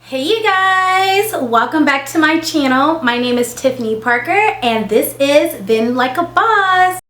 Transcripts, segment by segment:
Hey you guys, welcome back to my channel. My name is Tiffany Parker and this is Vend Like a Boss.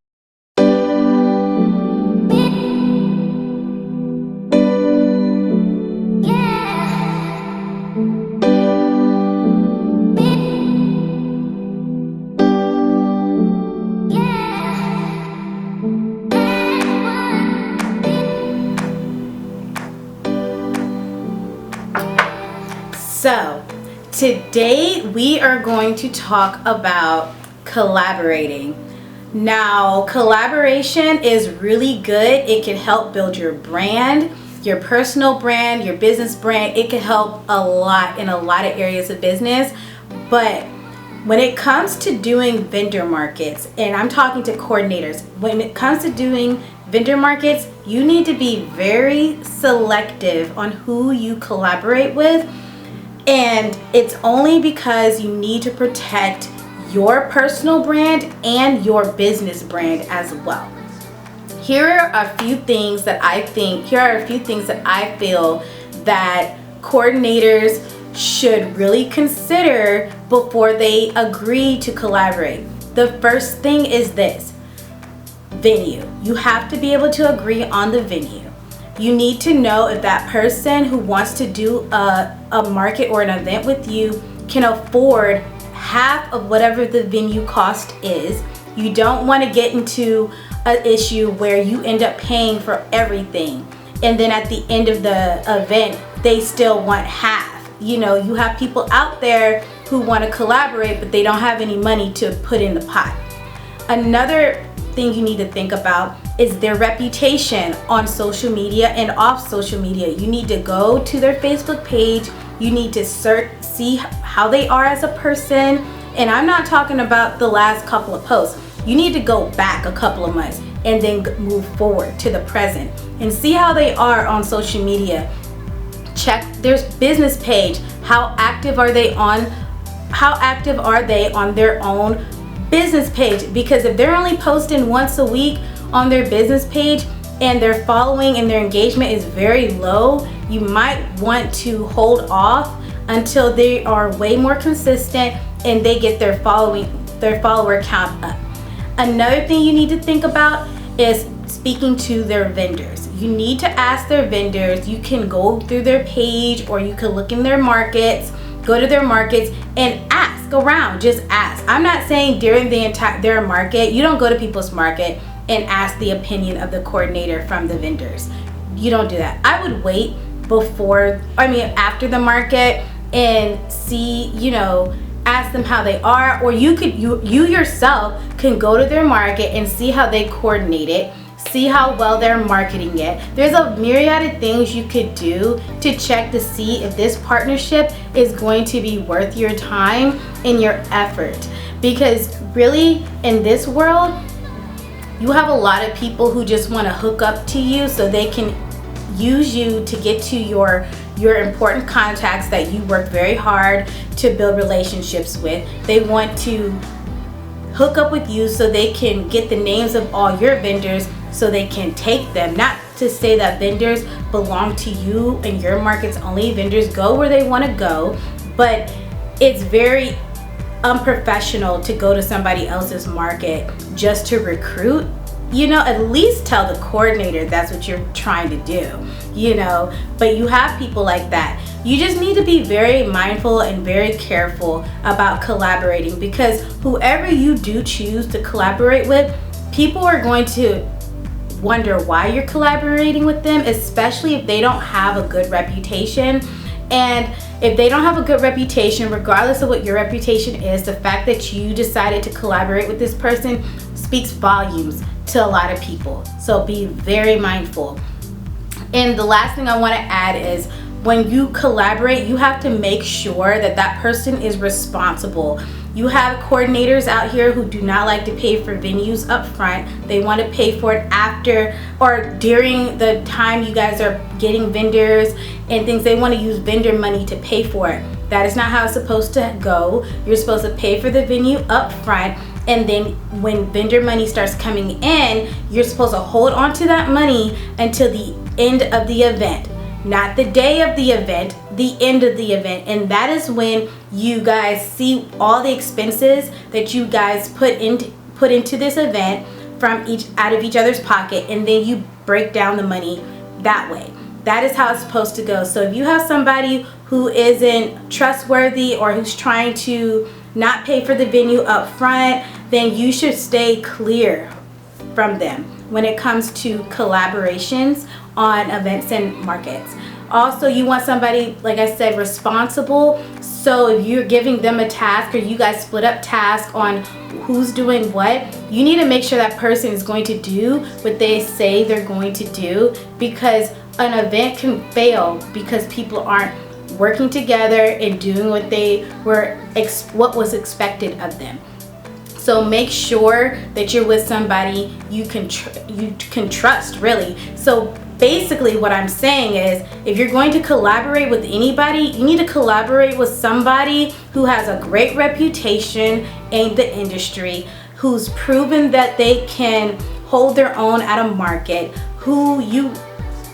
So today we are going to talk about collaborating. Now, collaboration is really good. It can help build your brand, your personal brand, your business brand. It can help a lot in a lot of areas of business. But when it comes to doing vendor markets, and I'm talking to coordinators, when it comes to doing vendor markets, you need to be very selective on who you collaborate with. And it's only because you need to protect your personal brand and your business brand as well. Here are a few things that I feel that coordinators should really consider before they agree to collaborate. The first thing is this: venue. You have to be able to agree on the venue. You need to know if that person who wants to do a market or an event with you can afford half of whatever the venue cost is. You don't want to get into an issue where you end up paying for everything and then at the end of the event they still want half. You know, you have people out there who want to collaborate but they don't have any money to put in the pot. Another thing you need to think about is their reputation on social media and off social media. You need to go to their Facebook page. You need to see how they are as a person. And I'm not talking about the last couple of posts. You need to go back a couple of months and then move forward to the present and see how they are on social media. Check their business page. How active are they on their own business page? Because if they're only posting once a week on their business page and their following and their engagement is very low, you might want to hold off until they are way more consistent and they get their follower count up. Another thing you need to think about is speaking to their vendors. You need to ask their vendors. You can go through their page or you can look in their markets, go to their markets and ask around. Just ask. I'm not saying during their market, you don't go to people's market and ask the opinion of the coordinator from the vendors. You don't do that. I would wait after the market and see, ask them how they are, or you yourself can go to their market and see how they coordinate it, see how well they're marketing it. There's a myriad of things you could do to check to see if this partnership is going to be worth your time and your effort. Because really, in this world, you have a lot of people who just want to hook up to you so they can use you to get to your important contacts that you work very hard to build relationships with. They want to hook up with you so they can get the names of all your vendors so they can take them. Not to say that vendors belong to you and your markets only. Vendors go where they want to go, but it's very unprofessional to go to somebody else's market just to recruit. At least tell the coordinator that's what you're trying to do, but you have people like that. You just need to be very mindful and very careful about collaborating, because whoever you do choose to collaborate with, people are going to wonder why you're collaborating with them, especially if they don't have a good reputation. And if they don't have a good reputation, regardless of what your reputation is, the fact that you decided to collaborate with this person speaks volumes to a lot of people. So be very mindful. And the last thing I want to add is, when you collaborate, you have to make sure that that person is responsible. You have coordinators out here who do not like to pay for venues up front. They want to pay for it after or during the time you guys are getting vendors and things. They want to use vendor money to pay for it. That is not how it's supposed to go. You're supposed to pay for the venue up front, and then when vendor money starts coming in, you're supposed to hold on to that money until the end of the event. Not the day of the event, the end of the event, and that is when you guys see all the expenses that you guys put into this event from out of each other's pocket, and then you break down the money that way. That is how it's supposed to go. So if you have somebody who isn't trustworthy or who's trying to not pay for the venue up front, then you should stay clear from them when it comes to collaborations on events and markets. Also, you want somebody, like I said, responsible. So if you're giving them a task or you guys split up tasks on who's doing what, you need to make sure that person is going to do what they say they're going to do, because an event can fail because people aren't working together and doing what was expected of them. So make sure that you're with somebody you can trust, really. So basically what I'm saying is, if you're going to collaborate with anybody, you need to collaborate with somebody who has a great reputation in the industry, who's proven that they can hold their own at a market,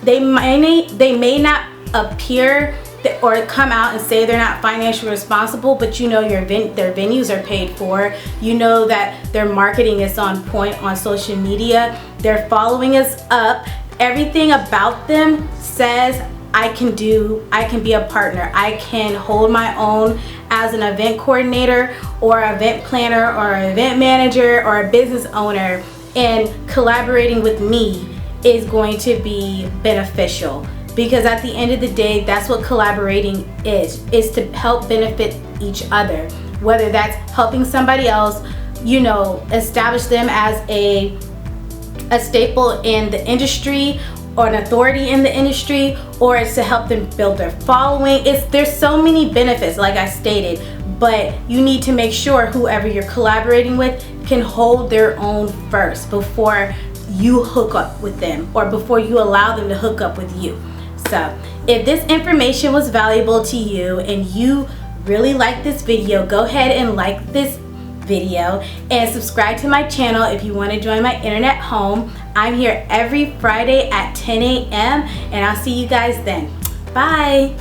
they may not appear or come out and say they're not financially responsible, but you know their venues are paid for. You know that their marketing is on point on social media. Their following is up. Everything about them says I can be a partner. I can hold my own as an event coordinator or event planner or event manager or a business owner, and collaborating with me is going to be beneficial. Because at the end of the day, that's what collaborating is to help benefit each other. Whether that's helping somebody else, establish them as a staple in the industry or an authority in the industry, or it's to help them build their following. There's so many benefits, like I stated, but you need to make sure whoever you're collaborating with can hold their own first before you hook up with them or before you allow them to hook up with you. So if this information was valuable to you and you really like this video, go ahead and like this video and subscribe to my channel if you want to join my internet home. I'm here every Friday at 10 a.m. and I'll see you guys then. Bye.